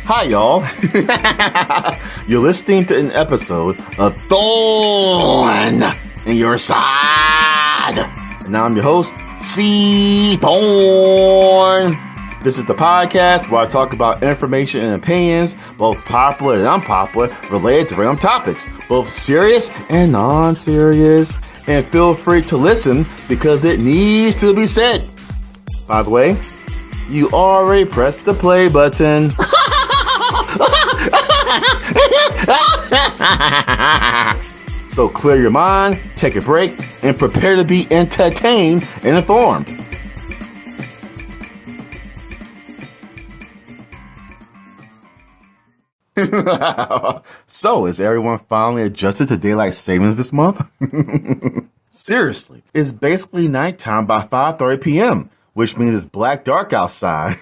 Hi, y'all. You're listening to an episode of Thorn in Your Side. And now I'm your host, C. Thorn. This is the podcast where I talk about information and opinions, both popular and unpopular, related to random topics, both serious and non-serious. And feel free to listen because it needs to be said. By the way, you already pressed the play button. So clear your mind, take a break, and prepare to be entertained and informed. So, is everyone finally adjusted to daylight savings this month? Seriously, it's basically nighttime by 5:30 p.m., which means it's black dark outside.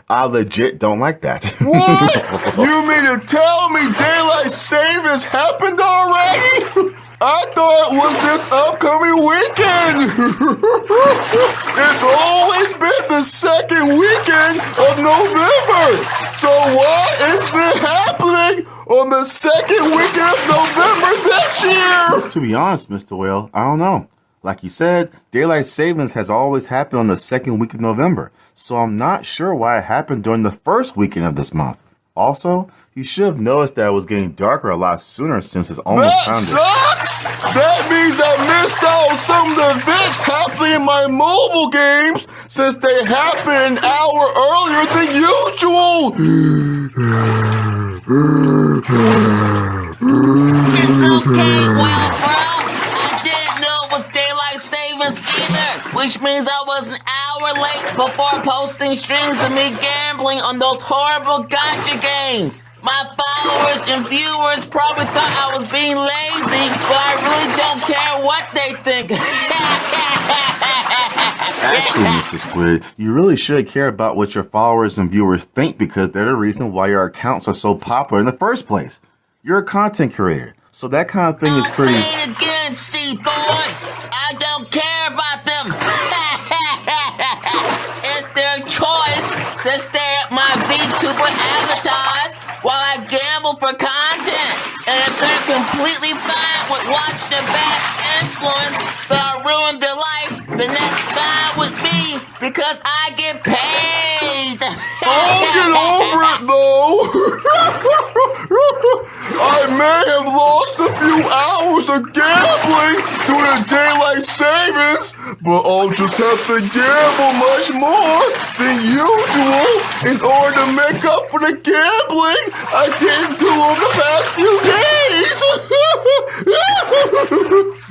I legit don't like that. What? You mean to tell me daylight savings happened already? I thought it was this upcoming weekend. It's always been the second weekend of November. So why isn't it happening on the second weekend of November this year? To be honest, Mr. Whale, I don't know. Like you said, daylight savings has always happened on the second week of November, so I'm not sure why it happened during the first weekend of this month. Also, you should have noticed that it was getting darker a lot sooner since it's almost that time to... sucks! That means I missed out on some of the events happening in my mobile games since they happened an hour earlier than usual! It's okay, well, bro. I didn't know it was daylight savings either, which means I was an hour late before posting streams of me gambling on those horrible gotcha games. My followers and viewers probably thought I was being lazy, but I really don't care what they think. Actually, Mr. Squid, you really should care about what your followers and viewers think because they're the reason why your accounts are so popular in the first place. You're a content creator, so that kind of thing is pretty... I'll say it again, C-Boy. I don't care about them. It's their choice to stare at my VTuber avatars while I gamble for content. And if they're completely fine with watching a bad influence that'll ruin their life, then that's fine with me because I get paid. I'll get over it, though! I may have lost a few hours of gambling due to daylight savings, but I'll just have to gamble much more than usual in order to make up for the gambling I didn't do over the past few days.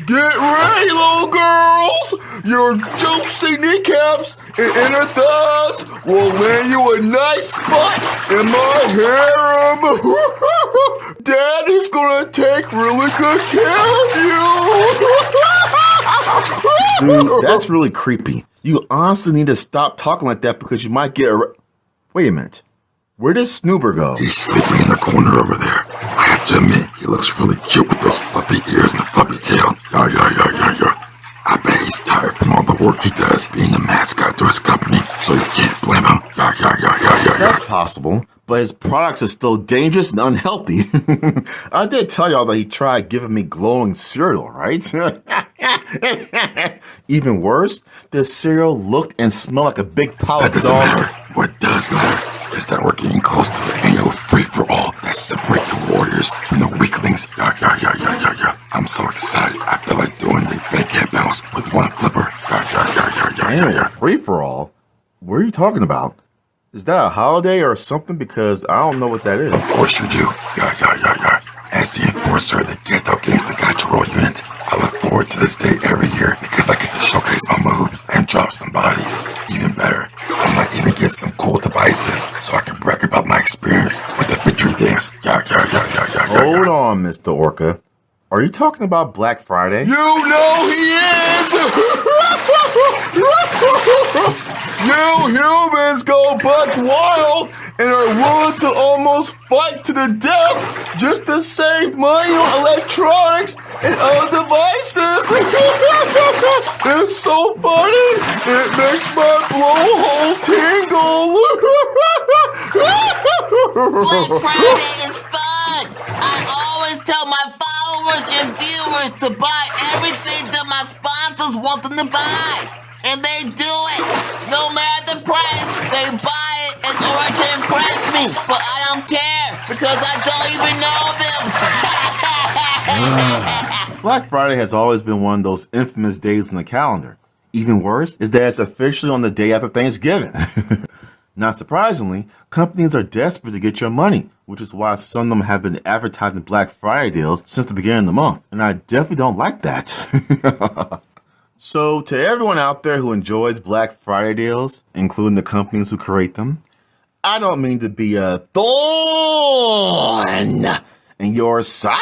Get ready, little girls! Your juicy kneecaps and inner thighs will land you a nice spot in my harem. Daddy's gonna take really good care of you. Dude, that's really creepy. You honestly need to stop talking like that because you might get Wait a minute. Where does Snoober go? He's sleeping in the corner over there. I have to admit, he looks really cute with those fluffy ears and a fluffy tail. Yeah. I bet he's tired from all the work he does being a mascot to his company, so you can't blame him. Yeah. That's possible, but his products are still dangerous and unhealthy. I did tell y'all that he tried giving me glowing cereal, right? Even worse, the cereal looked and smelled like a big pile of That doesn't dog. matter. What does matter is that we're getting close to the annual free-for-all that separate the warriors from the weaklings. Yeah. I'm so excited. I feel like doing the fake head bounce with one flipper. Yeah. Free-for-all? What are you talking about? Is that a holiday or something? Because I don't know what that is. Of course you do. Yeah. As the enforcer of the Ghetto Gangsta Gotcha Roll unit, I look forward to this day every year because I get to showcase my moves and drop some bodies. Even better, I might even get some cool devices so I can brag about my experience with the victory dance. Yeah. Hold on, Mr. Orca. Are you talking about Black Friday? You know he is! You humans go buck wild and are willing to almost fight to the death just to save money on electronics and other devices. It's so funny. It makes my blowhole tingle. Black Friday is fun. I always tell my followers and viewers to buy everything that my sponsors want them to buy. And they do it. No matter the price, they buy it in order to impress me. But I don't care because I don't even know them. Black Friday has always been one of those infamous days in the calendar. Even worse is that it's officially on the day after Thanksgiving. Not surprisingly, companies are desperate to get your money, which is why some of them have been advertising Black Friday deals since the beginning of the month. And I definitely don't like that. So, to everyone out there who enjoys Black Friday deals, including the companies who create them, I don't mean to be a thorn in your side.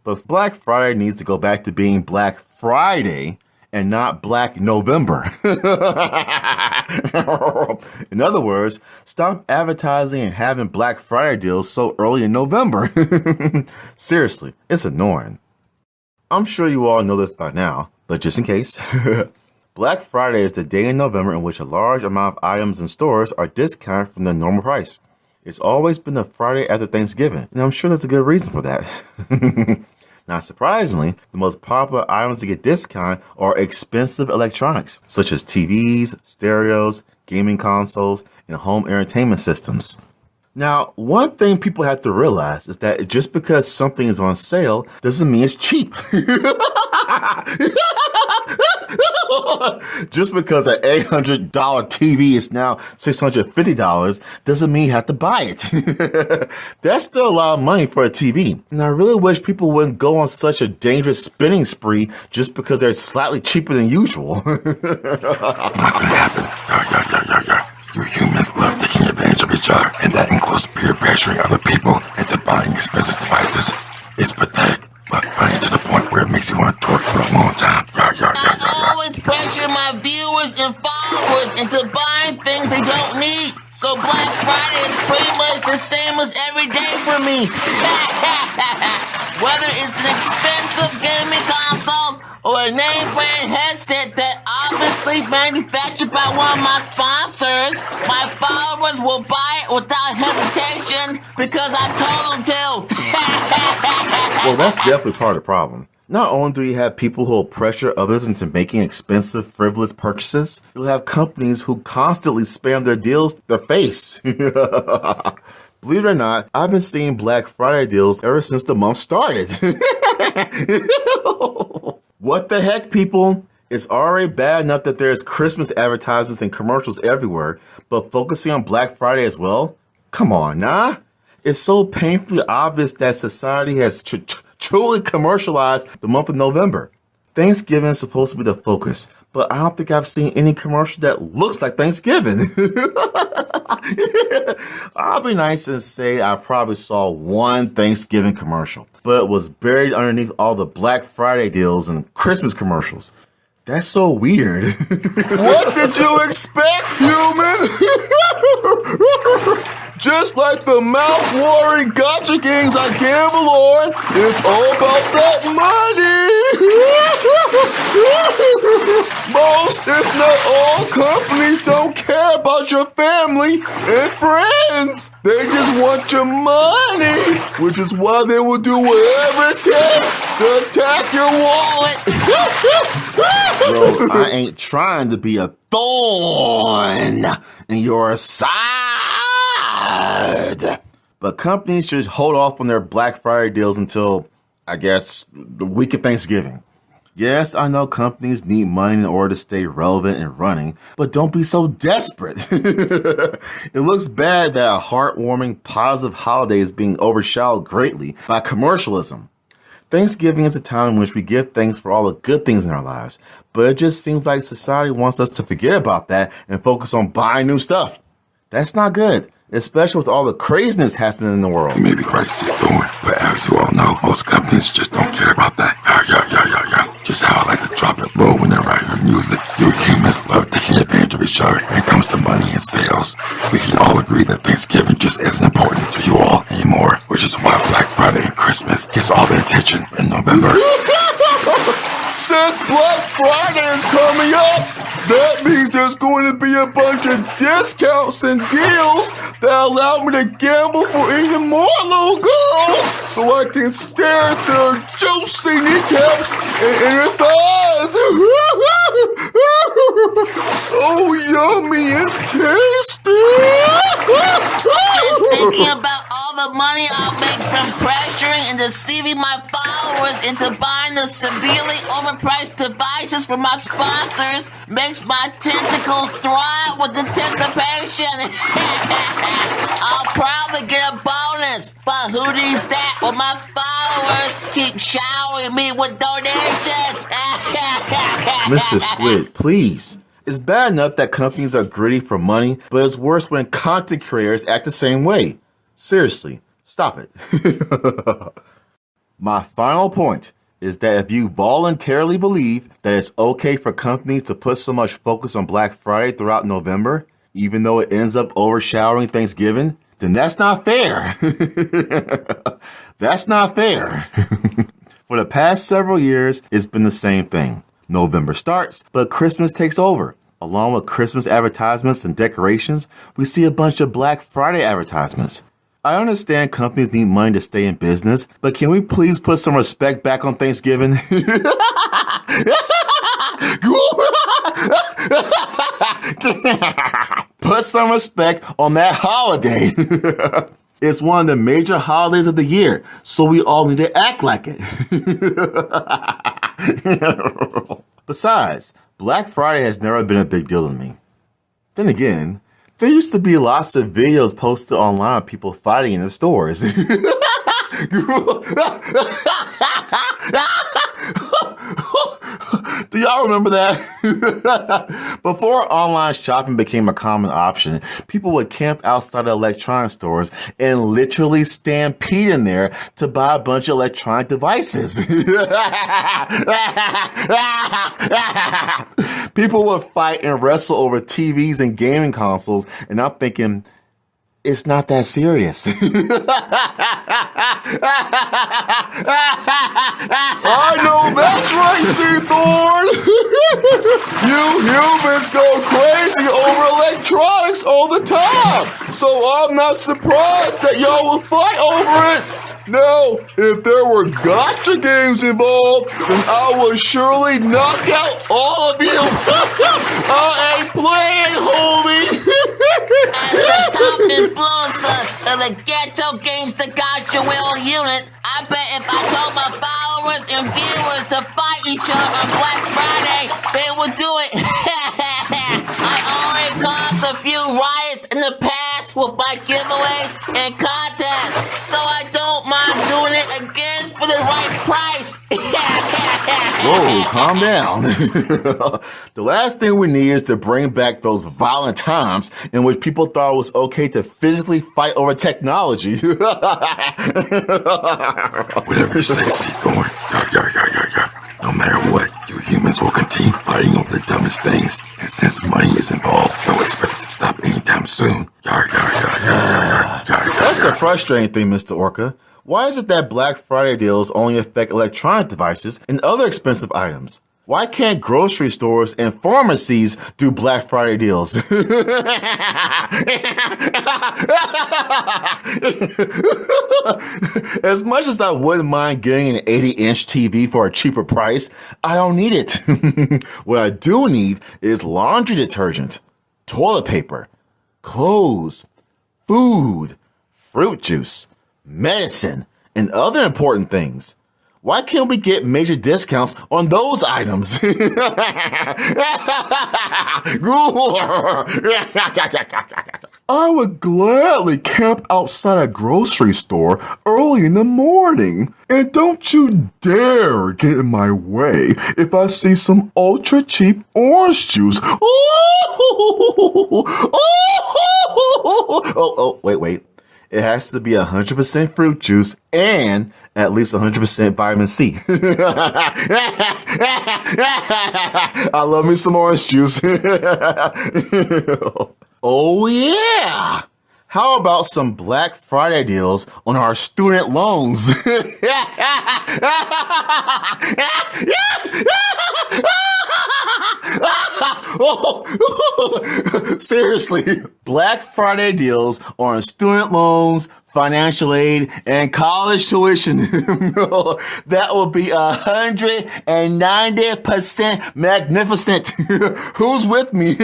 But Black Friday needs to go back to being Black Friday and not Black November. In other words, stop advertising and having Black Friday deals so early in November. Seriously, it's annoying. I'm sure you all know this by now, but just in case, Black Friday is the day in November in which a large amount of items in stores are discounted from their normal price. It's always been the Friday after Thanksgiving, and I'm sure there's a good reason for that. Not surprisingly, the most popular items to get discounted are expensive electronics, such as TVs, stereos, gaming consoles, and home entertainment systems. Now, one thing people have to realize is that just because something is on sale doesn't mean it's cheap. Just because an $800 TV is now $650 doesn't mean you have to buy it. That's still a lot of money for a TV. And I really wish people wouldn't go on such a dangerous spending spree just because they're slightly cheaper than usual. Not gonna happen. Yeah. You humans love taking advantage of each other, and that includes peer pressuring other people into buying expensive devices. It's pathetic, but funny to the point where it makes you want to twerk for a long time. I always pressure my viewers and followers into buying things they don't need. So Black Friday is pretty much the same as every day for me. Whether it's an expensive gaming console or a name brand headset that obviously manufactured by one of my sponsors, my followers will buy it without hesitation because I told them to. Well, that's definitely part of the problem. Not only do you have people who will pressure others into making expensive, frivolous purchases, you'll have companies who constantly spam their deals to their face. Believe it or not, I've been seeing Black Friday deals ever since the month started. What the heck, people? It's already bad enough that there's Christmas advertisements and commercials everywhere, but focusing on Black Friday as well? Come on, nah? It's so painfully obvious that society has truly commercialized the month of November. Thanksgiving is supposed to be the focus, but I don't think I've seen any commercial that looks like Thanksgiving. I'll be nice and say I probably saw one Thanksgiving commercial, but it was buried underneath all the Black Friday deals and Christmas commercials. That's so weird. What did you expect, human? Just like the mouth-watering gotcha games I gamble on, it's all about that money. Most, if not all, companies don't care about your family and friends. They just want your money, which is why they will do whatever it takes to attack your wallet. Bro, I ain't trying to be a thorn in your side. But companies should hold off on their Black Friday deals until, I guess, the week of Thanksgiving. Yes, I know companies need money in order to stay relevant and running, but don't be so desperate. It looks bad that a heartwarming, positive holiday is being overshadowed greatly by commercialism. Thanksgiving is a time in which we give thanks for all the good things in our lives, but it just seems like society wants us to forget about that and focus on buying new stuff. That's not good, especially with all the craziness happening in the world. You may be right, Thorn, but as you all know, most companies just don't care about that. Yeah. Just how I like to drop it low whenever I hear music. You humans love taking advantage of each other when it comes to money and sales. We can all agree that Thanksgiving just isn't important to you all anymore, which is why Black Friday and Christmas gets all the attention in November. Since Black Friday is coming up, that means there's going to be a bunch of discounts and deals that allow me to gamble for even more little girls so I can stare at their juicy kneecaps and inner thighs. So yummy and tasty. Just thinking about all the money I'll make from pressuring and deceiving my followers into buying the severely overpriced devices for my sponsors makes my tentacles thrive with anticipation. I'll probably get a bonus, but who needs that when my followers keep showering me with donations? Mr. Squid, please. It's bad enough that companies are greedy for money, but it's worse when content creators act the same way. Seriously, stop it. My final point is that if you voluntarily believe that it's okay for companies to put so much focus on Black Friday throughout November, even though it ends up overshadowing Thanksgiving, then that's not fair. That's not fair. For the past several years, it's been the same thing. November starts, but Christmas takes over. Along with Christmas advertisements and decorations, we see a bunch of Black Friday advertisements. I understand companies need money to stay in business, but can we please put some respect back on Thanksgiving? Put some respect on that holiday. It's one of the major holidays of the year, so we all need to act like it. Besides, Black Friday has never been a big deal to me. Then again, there used to be lots of videos posted online of people fighting in the stores. Do y'all remember that? Before online shopping became a common option, people would camp outside of electronic stores and literally stampede in there to buy a bunch of electronic devices. People would fight and wrestle over TVs and gaming consoles, and I'm thinking, it's not that serious. I know that's right, Seathorn. You humans go crazy over electronics all the time, so I'm not surprised that y'all will fight over it. Now, if there were gotcha games involved, then I would surely knock out all of you. I ain't playing, homie. As the top influencer of the Ghetto Games to Gotcha Will unit, I bet if I told my followers and viewers to fight each other on Black Friday, they would do it. I already caused a few riots in the past with my giveaways and contests, so I don't mind doing it again for the right price. Whoa, calm down. The last thing we need is to bring back those violent times in which people thought it was okay to physically fight over technology. Whatever you say, Seathorn. No matter what, you humans will continue fighting over the dumbest things. And since money is involved, don't expect it to stop anytime soon. That's the frustrating thing, Mr. Orca. Why is it that Black Friday deals only affect electronic devices and other expensive items? Why can't grocery stores and pharmacies do Black Friday deals? As much as I wouldn't mind getting an 80-inch TV for a cheaper price, I don't need it. What I do need is laundry detergent, toilet paper, clothes, food, fruit juice, medicine, and other important things. Why can't we get major discounts on those items? I would gladly camp outside a grocery store early in the morning. And don't you dare get in my way if I see some ultra cheap orange juice. Wait. It has to be 100% fruit juice and at least 100% vitamin C. I love me some orange juice. Oh yeah! How about some Black Friday deals on our student loans? Seriously, Black Friday deals on student loans, financial aid, and college tuition. That will be 190% magnificent. Who's with me?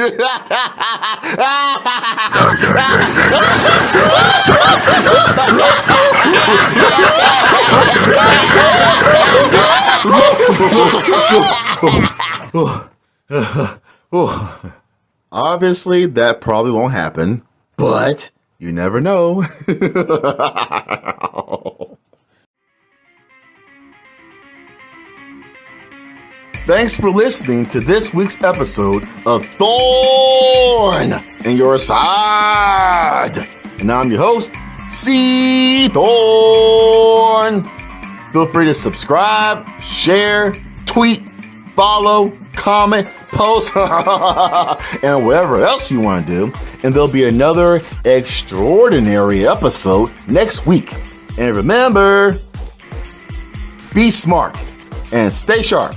Obviously, that probably won't happen, but you never know. Thanks for listening to this week's episode of Thorn in Your Side. And I'm your host, C. Thorn. Feel free to subscribe, share, tweet, follow, comment, post, and whatever else you want to do. And there'll be another extraordinary episode next week. And remember, be smart and stay sharp.